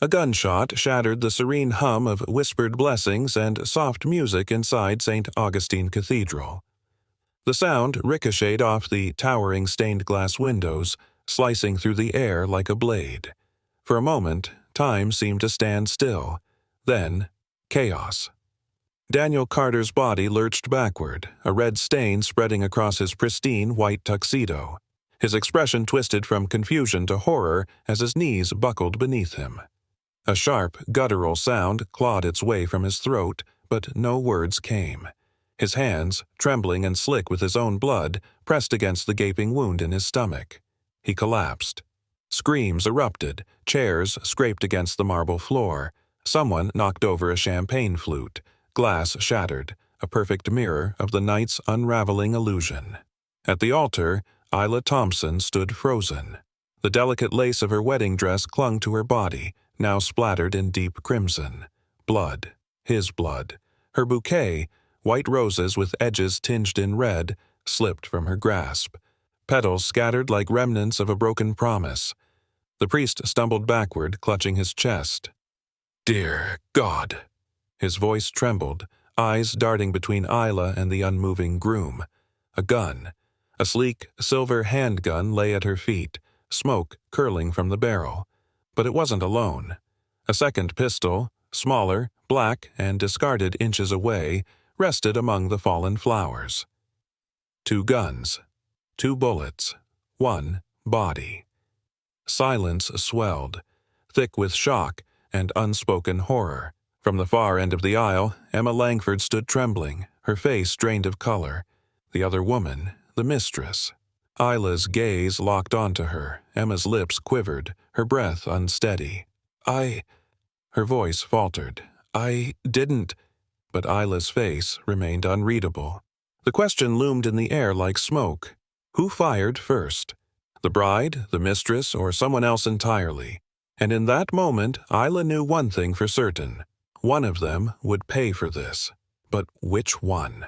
A gunshot shattered the serene hum of whispered blessings and soft music inside St. Augustine Cathedral. The sound ricocheted off the towering stained-glass windows, slicing through the air like a blade. For a moment, time seemed to stand still. Then, chaos. Daniel Carter's body lurched backward, a red stain spreading across his pristine white tuxedo. His expression twisted from confusion to horror as his knees buckled beneath him. A sharp, guttural sound clawed its way from his throat, but no words came. His hands, trembling and slick with his own blood, pressed against the gaping wound in his stomach. He collapsed. Screams erupted, chairs scraped against the marble floor. Someone knocked over a champagne flute. Glass shattered, a perfect mirror of the night's unraveling illusion. At the altar, Isla Thompson stood frozen. The delicate lace of her wedding dress clung to her body, now splattered in deep crimson. Blood. His blood. Her bouquet, white roses with edges tinged in red, slipped from her grasp. Petals scattered like remnants of a broken promise. The priest stumbled backward, clutching his chest. "Dear God!" His voice trembled, eyes darting between Isla and the unmoving Groom. A gun. A sleek, silver handgun lay at her feet, smoke curling from the barrel. But it wasn't alone. A second pistol, smaller, black, and discarded inches away, rested among the fallen flowers. 2 guns. 2 bullets. 1 body. Silence swelled, thick with shock and unspoken horror. From the far end of the aisle, Emma Langford stood trembling, her face drained of color. The other woman, the mistress. Isla's gaze locked onto her, Emma's lips quivered, her breath unsteady. Her voice faltered. "I didn't." But Isla's face remained unreadable. The question loomed in the air like smoke. Who fired first? The bride, the mistress, or someone else entirely? And in that moment, Isla knew one thing for certain. One of them would pay for this. But which one?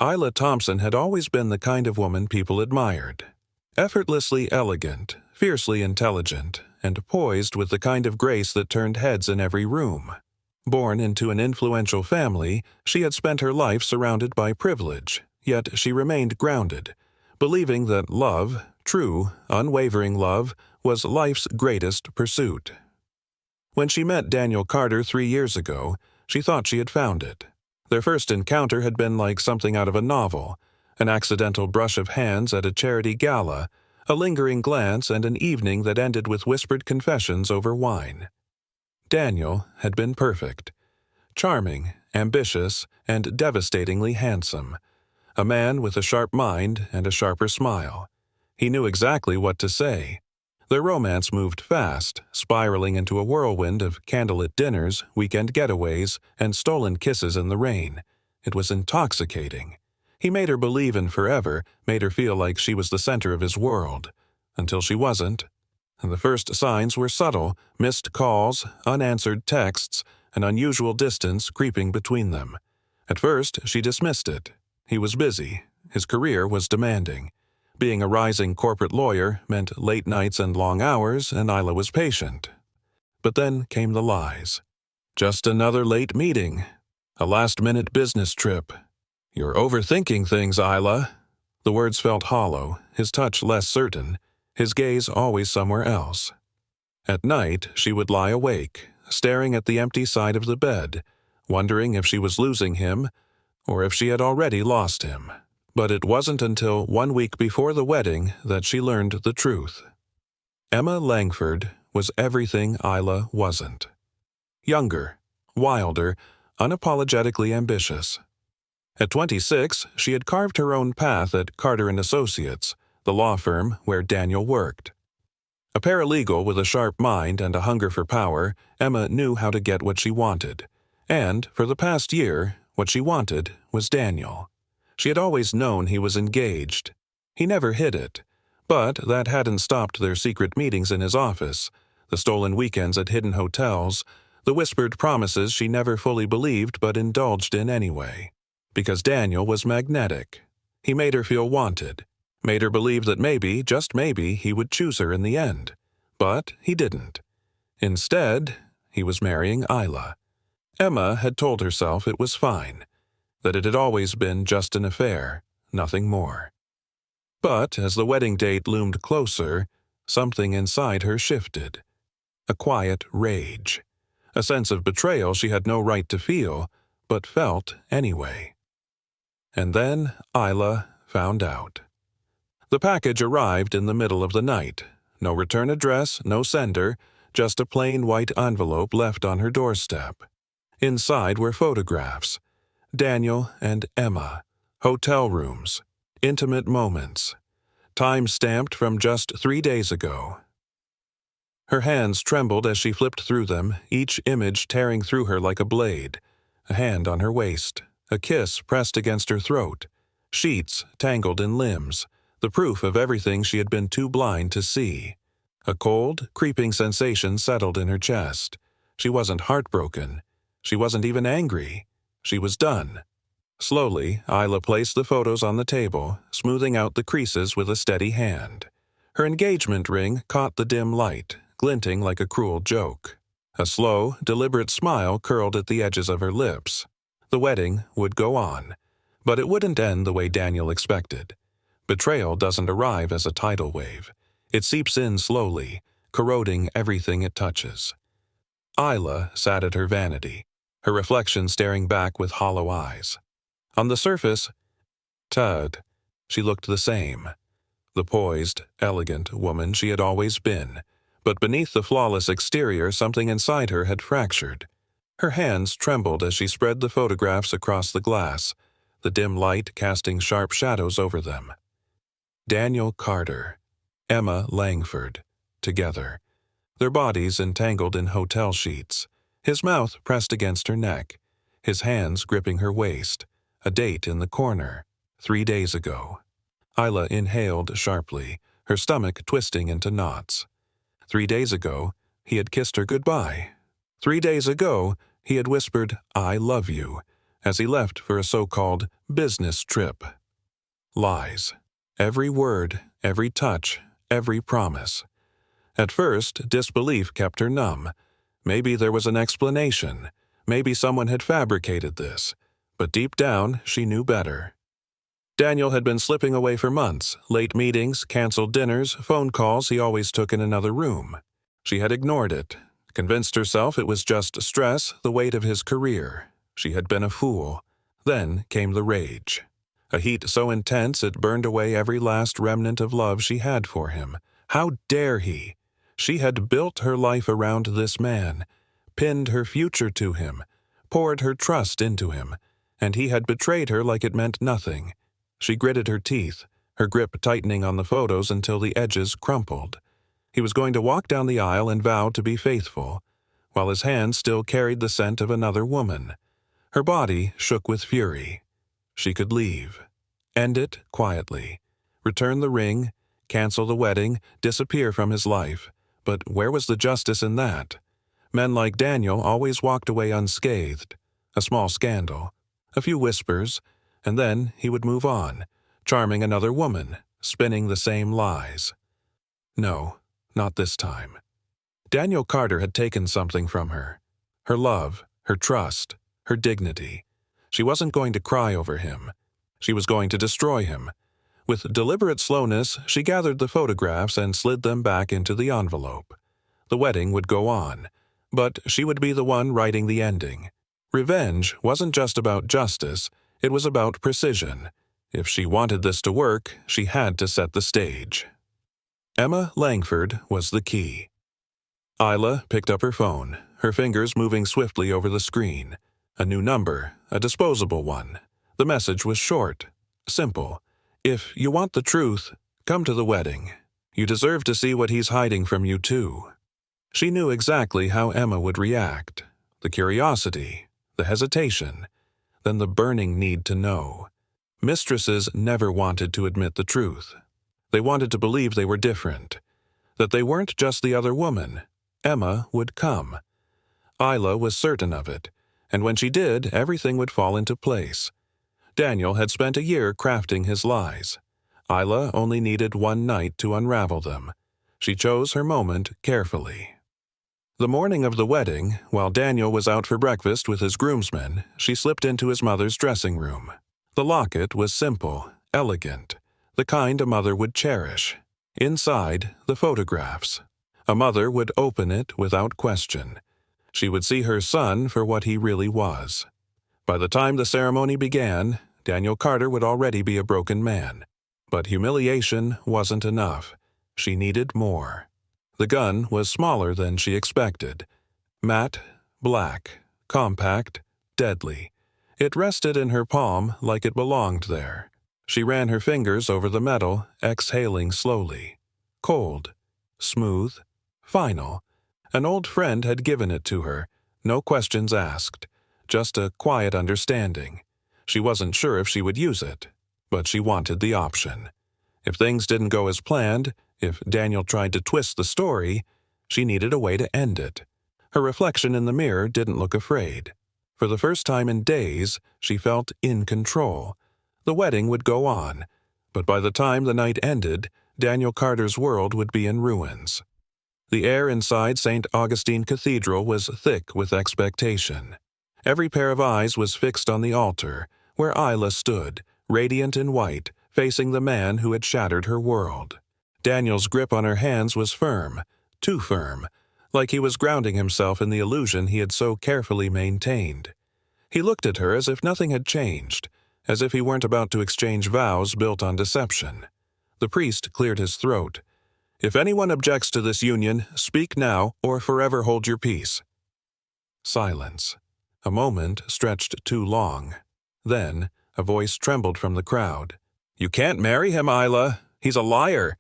Isla Thompson had always been the kind of woman people admired. Effortlessly elegant, fiercely intelligent, and poised with the kind of grace that turned heads in every room. Born into an influential family, she had spent her life surrounded by privilege, yet she remained grounded, believing that love, true, unwavering love, was life's greatest pursuit. When she met Daniel Carter 3 years ago, she thought she had found it. Their first encounter had been like something out of a novel, an accidental brush of hands at a charity gala, a lingering glance, and an evening that ended with whispered confessions over wine. Daniel had been perfect. Charming, ambitious, and devastatingly handsome. A man with a sharp mind and a sharper smile. He knew exactly what to say. Their romance moved fast, spiraling into a whirlwind of candlelit dinners, weekend getaways, and stolen kisses in the rain. It was intoxicating. He made her believe in forever, made her feel like she was the center of his world. Until she wasn't. And the first signs were subtle, missed calls, unanswered texts, an unusual distance creeping between them. At first, she dismissed it. He was busy. His career was demanding. Being a rising corporate lawyer meant late nights and long hours, and Isla was patient. But then came the lies. Just another late meeting. A last-minute business trip. "You're overthinking things, Isla." The words felt hollow, his touch less certain, his gaze always somewhere else. At night, she would lie awake, staring at the empty side of the bed, wondering if she was losing him, or if she had already lost him. But it wasn't until 1 week before the wedding that she learned the truth. Emma Langford was everything Isla wasn't. Younger, wilder, unapologetically ambitious. At 26, she had carved her own path at Carter & Associates, the law firm where Daniel worked. A paralegal with a sharp mind and a hunger for power, Emma knew how to get what she wanted. And, for the past year, what she wanted was Daniel. She had always known he was engaged. He never hid it. But that hadn't stopped their secret meetings in his office, the stolen weekends at hidden hotels, the whispered promises she never fully believed but indulged in anyway. Because Daniel was magnetic. He made her feel wanted, made her believe that maybe, just maybe, he would choose her in the end. But he didn't. Instead, he was marrying Isla. Emma had told herself it was fine, that it had always been just an affair, nothing more. But as the wedding date loomed closer, something inside her shifted. A quiet rage. A sense of betrayal she had no right to feel, but felt anyway. And then Isla found out. The package arrived in the middle of the night. No return address, no sender, just a plain white envelope left on her doorstep. Inside were photographs. Daniel and Emma. Hotel rooms. Intimate moments. Time stamped from just 3 days ago. Her hands trembled as she flipped through them, each image tearing through her like a blade. A hand on her waist, a kiss pressed against her throat, sheets tangled in limbs, the proof of everything she had been too blind to see. A cold, creeping sensation settled in her chest. She wasn't heartbroken. She wasn't even angry. She was done. Slowly, Isla placed the photos on the table, smoothing out the creases with a steady hand. Her engagement ring caught the dim light, glinting like a cruel joke. A slow, deliberate smile curled at the edges of her lips. The wedding would go on, but it wouldn't end the way Daniel expected. Betrayal doesn't arrive as a tidal wave. It seeps in slowly, corroding everything it touches. Isla sat at her vanity, her reflection staring back with hollow eyes. On the surface, she looked the same. The poised, elegant woman she had always been. But beneath the flawless exterior, something inside her had fractured. Her hands trembled as she spread the photographs across the glass, the dim light casting sharp shadows over them. Daniel Carter, Emma Langford, together, their bodies entangled in hotel sheets, his mouth pressed against her neck, his hands gripping her waist, a date in the corner, 3 days ago. Isla inhaled sharply, her stomach twisting into knots. 3 days ago, he had kissed her goodbye. 3 days ago, he had whispered, "I love you," as he left for a so-called business trip. Lies. Every word, every touch, every promise. At first, disbelief kept her numb. Maybe there was an explanation. Maybe someone had fabricated this. But deep down, she knew better. Daniel had been slipping away for months, late meetings, canceled dinners, phone calls he always took in another room. She had ignored it, convinced herself it was just stress, the weight of his career. She had been a fool. Then came the rage. A heat so intense it burned away every last remnant of love she had for him. How dare he? She had built her life around this man, pinned her future to him, poured her trust into him, and he had betrayed her like it meant nothing. She gritted her teeth, her grip tightening on the photos until the edges crumpled. He was going to walk down the aisle and vow to be faithful, while his hand still carried the scent of another woman. Her body shook with fury. She could leave. End it quietly. Return the ring, cancel the wedding, disappear from his life. But where was the justice in that? Men like Daniel always walked away unscathed. A small scandal, a few whispers, and then he would move on, charming another woman, spinning the same lies. No, not this time. Daniel Carter had taken something from her. Her love, her trust, her dignity. She wasn't going to cry over him. She was going to destroy him. With deliberate slowness, she gathered the photographs and slid them back into the envelope. The wedding would go on, but she would be the one writing the ending. Revenge wasn't just about justice, it was about precision. If she wanted this to work, she had to set the stage. Emma Langford was the key. Isla picked up her phone, her fingers moving swiftly over the screen. A new number, a disposable one. The message was short, simple. If you want the truth, come to the wedding. You deserve to see what he's hiding from you too. She knew exactly how Emma would react. The curiosity, the hesitation, then the burning need to know. Mistresses never wanted to admit the truth. They wanted to believe they were different, that they weren't just the other woman. Emma would come. Isla was certain of it, and when she did, everything would fall into place. Daniel had spent a year crafting his lies. Isla only needed one night to unravel them. She chose her moment carefully. The morning of the wedding, while Daniel was out for breakfast with his groomsmen, she slipped into his mother's dressing room. The locket was simple, elegant, the kind a mother would cherish. Inside, the photographs. A mother would open it without question. She would see her son for what he really was. By the time the ceremony began, Daniel Carter would already be a broken man. But humiliation wasn't enough. She needed more. The gun was smaller than she expected. Matte, black, compact, deadly. It rested in her palm like it belonged there. She ran her fingers over the metal, exhaling slowly. Cold, smooth, final. An old friend had given it to her, no questions asked, just a quiet understanding. She wasn't sure if she would use it, but she wanted the option. If things didn't go as planned, if Daniel tried to twist the story, she needed a way to end it. Her reflection in the mirror didn't look afraid. For the first time in days, she felt in control. The wedding would go on, but by the time the night ended, Daniel Carter's world would be in ruins. The air inside St. Augustine Cathedral was thick with expectation. Every pair of eyes was fixed on the altar, where Isla stood, radiant in white, facing the man who had shattered her world. Daniel's grip on her hands was firm, too firm, like he was grounding himself in the illusion he had so carefully maintained. He looked at her as if nothing had changed, as if he weren't about to exchange vows built on deception. The priest cleared his throat. "If anyone objects to this union, speak now or forever hold your peace." Silence. A moment stretched too long. Then, a voice trembled from the crowd. "You can't marry him, Isla. He's a liar."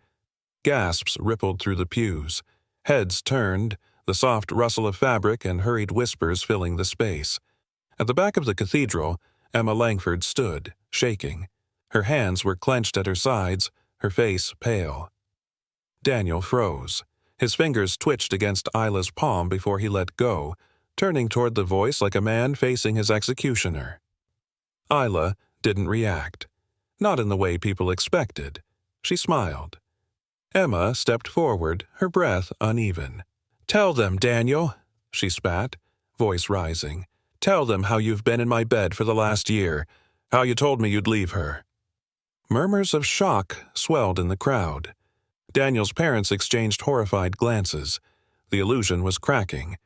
Gasps rippled through the pews. Heads turned, the soft rustle of fabric and hurried whispers filling the space. At the back of the cathedral, Emma Langford stood, shaking. Her hands were clenched at her sides, her face pale. Daniel froze. His fingers twitched against Isla's palm before he let go, turning toward the voice like a man facing his executioner. Isla didn't react. Not in the way people expected. She smiled. Emma stepped forward, her breath uneven. "Tell them, Daniel," she spat, voice rising. "Tell them how you've been in my bed for the last year, how you told me you'd leave her." Murmurs of shock swelled in the crowd. Daniel's parents exchanged horrified glances. The illusion was cracking.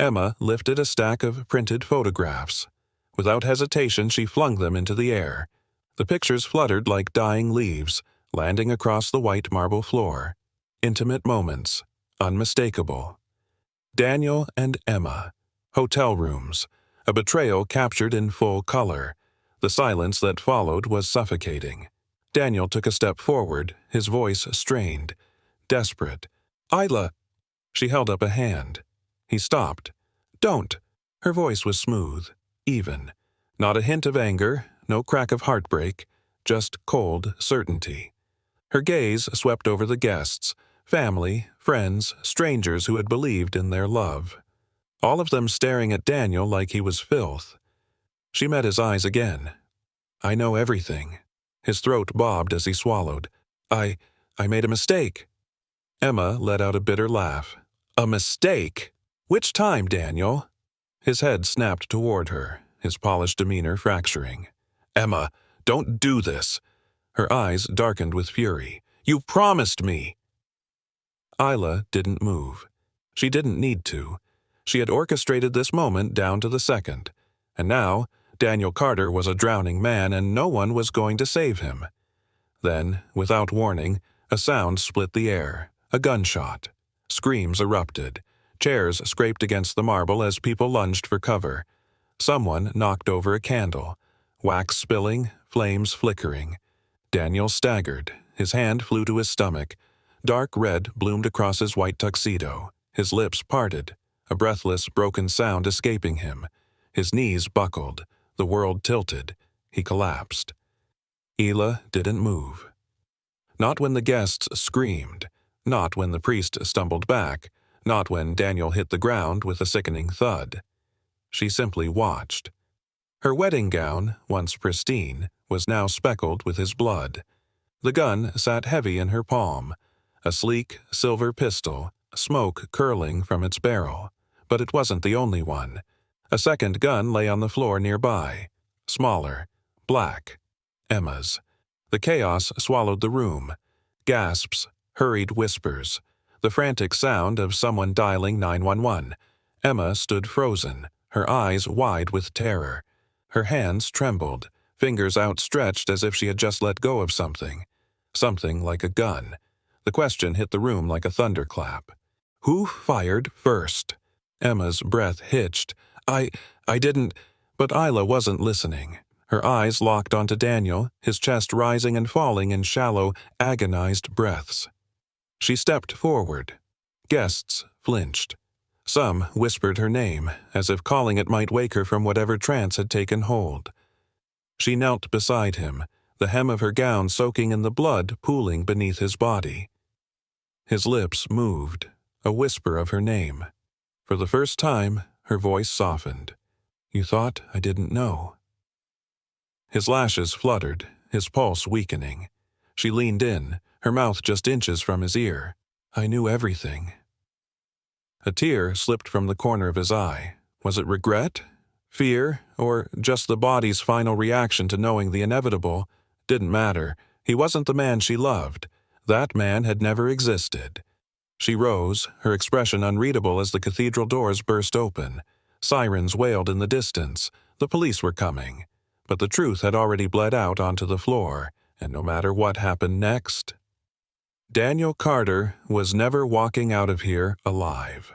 Emma lifted a stack of printed photographs. Without hesitation, she flung them into the air. The pictures fluttered like dying leaves, landing across the white marble floor. Intimate moments, unmistakable. Daniel and Emma. Hotel rooms. A betrayal captured in full color. The silence that followed was suffocating. Daniel took a step forward, his voice strained, desperate. "Isla!" She held up a hand. He stopped. "Don't!" Her voice was smooth, even. Not a hint of anger, no crack of heartbreak, just cold certainty. Her gaze swept over the guests, family, friends, strangers who had believed in their love. All of them staring at Daniel like he was filth. She met his eyes again. "I know everything." His throat bobbed as he swallowed. I made a mistake." Emma let out a bitter laugh. "A mistake? Which time, Daniel?" His head snapped toward her, his polished demeanor fracturing. "Emma, don't do this." Her eyes darkened with fury. "You promised me." Isla didn't move. She didn't need to. She had orchestrated this moment down to the second. And now, Daniel Carter was a drowning man and no one was going to save him. Then, without warning, a sound split the air. A gunshot. Screams erupted. Chairs scraped against the marble as people lunged for cover. Someone knocked over a candle. Wax spilling, flames flickering. Daniel staggered. His hand flew to his stomach. Dark red bloomed across his white tuxedo. His lips parted, a breathless, broken sound escaping him. His knees buckled. The world tilted. He collapsed. Isla didn't move. Not when the guests screamed. Not when the priest stumbled back. Not when Daniel hit the ground with a sickening thud. She simply watched. Her wedding gown, once pristine, was now speckled with his blood. The gun sat heavy in her palm, a sleek silver pistol, smoke curling from its barrel. but it wasn't the only one. A second gun lay on the floor nearby. Smaller. Black. Emma's. The chaos swallowed the room. Gasps. Hurried whispers. The frantic sound of someone dialing 911. Emma stood frozen, her eyes wide with terror. Her hands trembled, fingers outstretched as if she had just let go of something. Something like a gun. The question hit the room like a thunderclap. Who fired first? Emma's breath hitched. I didn't... But Isla wasn't listening. Her eyes locked onto Daniel, his chest rising and falling in shallow, agonized breaths. She stepped forward. Guests flinched. Some whispered her name, as if calling it might wake her from whatever trance had taken hold. She knelt beside him, the hem of her gown soaking in the blood pooling beneath his body. His lips moved, a whisper of her name. For the first time, her voice softened. "You thought I didn't know." His lashes fluttered, his pulse weakening. She leaned in, her mouth just inches from his ear. "I knew everything." A tear slipped from the corner of his eye. Was it regret? Fear? Or just the body's final reaction to knowing the inevitable? Didn't matter. He wasn't the man she loved. That man had never existed. She rose, her expression unreadable as the cathedral doors burst open. Sirens wailed in the distance. The police were coming. But the truth had already bled out onto the floor, and no matter what happened next, Daniel Carter was never walking out of here alive.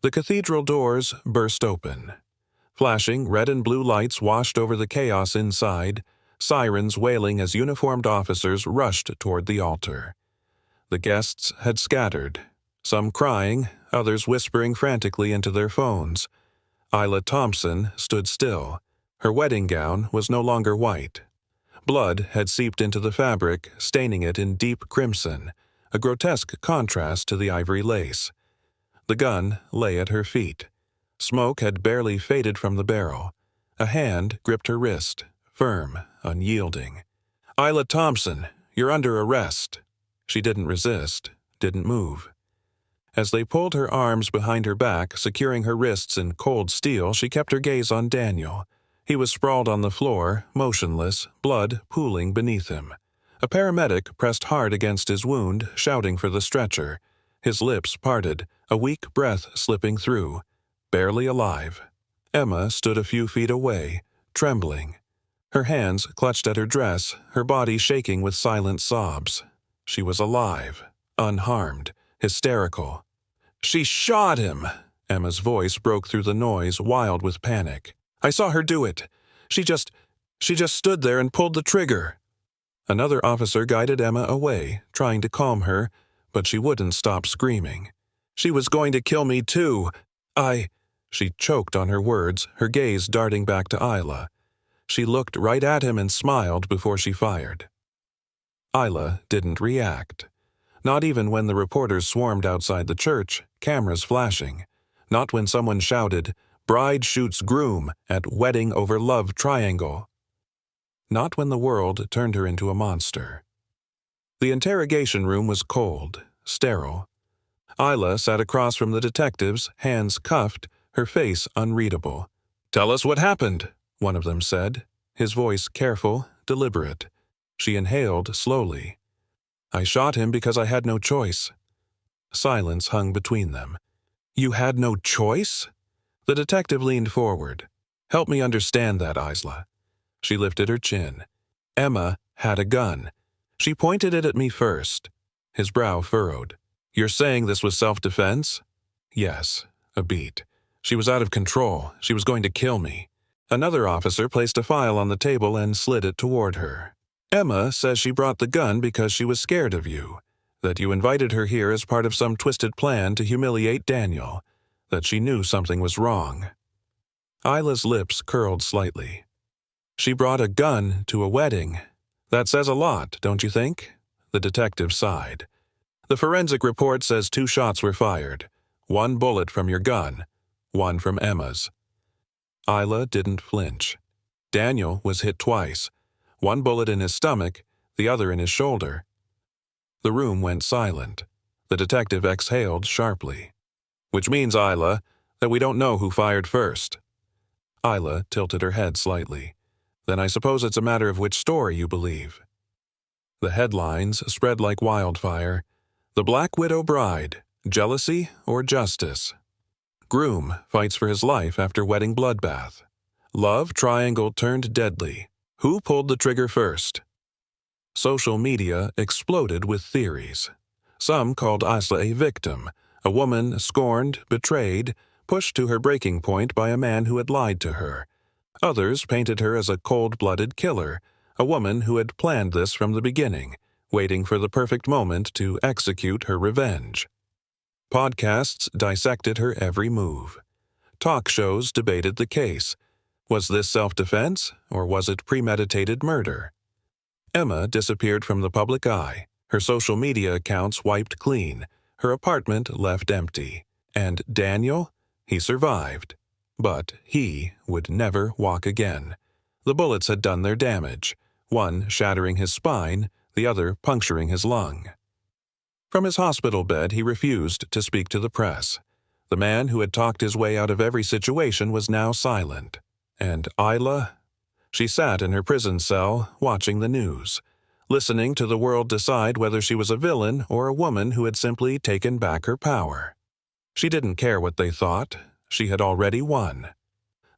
The cathedral doors burst open. Flashing red and blue lights washed over the chaos inside, sirens wailing as uniformed officers rushed toward the altar. The guests had scattered, some crying, others whispering frantically into their phones. Isla Thompson stood still. Her wedding gown was no longer white. Blood had seeped into the fabric, staining it in deep crimson, a grotesque contrast to the ivory lace. The gun lay at her feet. Smoke had barely faded from the barrel. A hand gripped her wrist, firm, unyielding. "Isla Thompson, you're under arrest." She didn't resist, didn't move. As they pulled her arms behind her back, securing her wrists in cold steel, she kept her gaze on Daniel. He was sprawled on the floor, motionless, blood pooling beneath him. A paramedic pressed hard against his wound, shouting for the stretcher. His lips parted, a weak breath slipping through. Barely alive. Emma stood a few feet away, trembling. Her hands clutched at her dress, her body shaking with silent sobs. She was alive, unharmed, hysterical. "She shot him!" Emma's voice broke through the noise, wild with panic. "I saw her do it. She just stood there and pulled the trigger." Another officer guided Emma away, trying to calm her, but she wouldn't stop screaming. "She was going to kill me too. She choked on her words, her gaze darting back to Isla. She looked right at him and smiled before she fired. Isla didn't react. Not even when the reporters swarmed outside the church, cameras flashing. Not when someone shouted, "Bride shoots groom" at wedding over love triangle. Not when the world turned her into a monster. The interrogation room was cold, sterile. Isla sat across from the detectives, hands cuffed, her face unreadable. "Tell us what happened," one of them said, his voice careful, deliberate. She inhaled slowly. "I shot him because I had no choice." Silence hung between them. "You had no choice?" The detective leaned forward. "Help me understand that, Isla." She lifted her chin. "Emma had a gun. She pointed it at me first." His brow furrowed. "You're saying this was self-defense?" "Yes." A beat. "She was out of control. She was going to kill me." Another officer placed a file on the table and slid it toward her. "Emma says she brought the gun because she was scared of you, that you invited her here as part of some twisted plan to humiliate Daniel, that she knew something was wrong." Isla's lips curled slightly. "She brought a gun to a wedding. That says a lot, don't you think?" The detective sighed. "The forensic report says 2 shots were fired. 1 bullet from your gun, 1 from Emma's." Isla didn't flinch. Daniel was hit twice. 1 bullet in his stomach, the other in his shoulder. The room went silent. The detective exhaled sharply. "Which means, Isla, That we don't know who fired first." Isla tilted her head slightly. "Then I suppose it's a matter of which story you believe." The headlines spread like wildfire. "The Black Widow Bride, Jealousy or Justice?" "Groom fights for his life after wedding bloodbath." "Love triangle turned deadly. Who pulled the trigger first?" Social media exploded with theories. Some called Isla a victim, a woman scorned, betrayed, pushed to her breaking point by a man who had lied to her. Others painted her as a cold-blooded killer, a woman who had planned this from the beginning, waiting for the perfect moment to execute her revenge. Podcasts dissected her every move. Talk shows debated the case. Was this self-defense, or was it premeditated murder? Emma disappeared from the public eye, her social media accounts wiped clean, her apartment left empty. And Daniel? He survived. But he would never walk again. The bullets had done their damage, one shattering his spine, the other puncturing his lung. From his hospital bed, he refused to speak to the press. The man who had talked his way out of every situation was now silent. And Isla? She sat in her prison cell, watching the news, listening to the world decide whether she was a villain or a woman who had simply taken back her power. She didn't care what they thought. She had already won.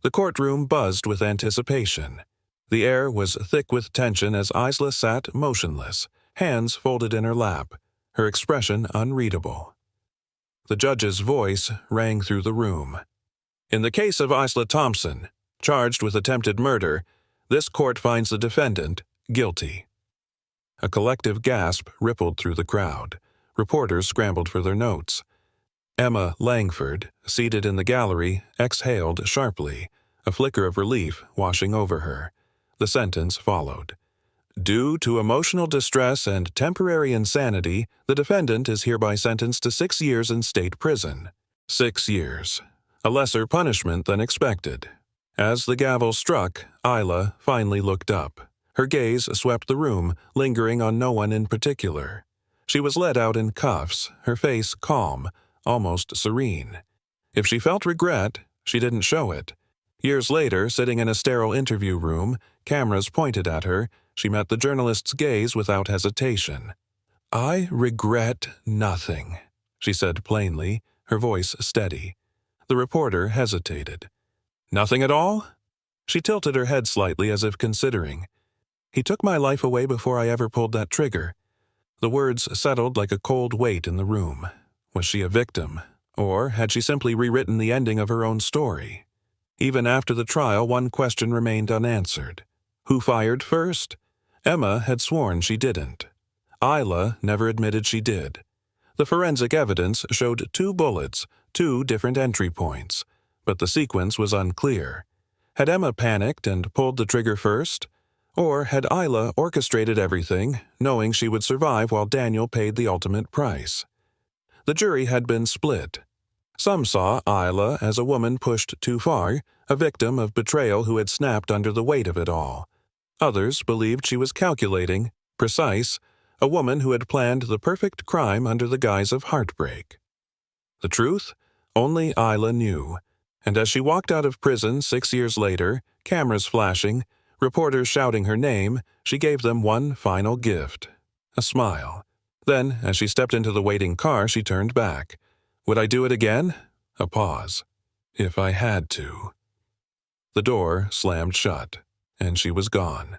The courtroom buzzed with anticipation. The air was thick with tension as Isla sat motionless, hands folded in her lap, her expression unreadable. The judge's voice rang through the room. "In the case of Isla Thompson, charged with attempted murder, this court finds the defendant guilty." A collective gasp rippled through the crowd. Reporters scrambled for their notes. Emma Langford, seated in the gallery, exhaled sharply, a flicker of relief washing over her. The sentence followed. "Due to emotional distress and temporary insanity, the defendant is hereby sentenced to 6 years in state prison." 6 years. A lesser punishment than expected. As the gavel struck, Isla finally looked up. Her gaze swept the room, lingering on no one in particular. She was led out in cuffs, her face calm, almost serene. If she felt regret, she didn't show it. Years later, sitting in a sterile interview room, cameras pointed at her, she met the journalist's gaze without hesitation. "I regret nothing," she said plainly, her voice steady. The reporter hesitated. "Nothing at all?" She tilted her head slightly as if considering. "He took my life away before I ever pulled that trigger." The words settled like a cold weight in the room. Was she a victim? Or had she simply rewritten the ending of her own story? Even after the trial, one question remained unanswered. Who fired first? Emma had sworn she didn't. Isla never admitted she did. The forensic evidence showed 2 bullets, 2 different entry points, but the sequence was unclear. Had Emma panicked and pulled the trigger first? Or had Isla orchestrated everything, knowing she would survive while Daniel paid the ultimate price? The jury had been split. Some saw Isla as a woman pushed too far, a victim of betrayal who had snapped under the weight of it all. Others believed she was calculating, precise, a woman who had planned the perfect crime under the guise of heartbreak. The truth? Only Isla knew. And as she walked out of prison 6 years later, cameras flashing, reporters shouting her name, she gave them one final gift: a smile. Then, as she stepped into the waiting car, she turned back. Would I do it again? A pause. If I had to. The door slammed shut, and she was gone.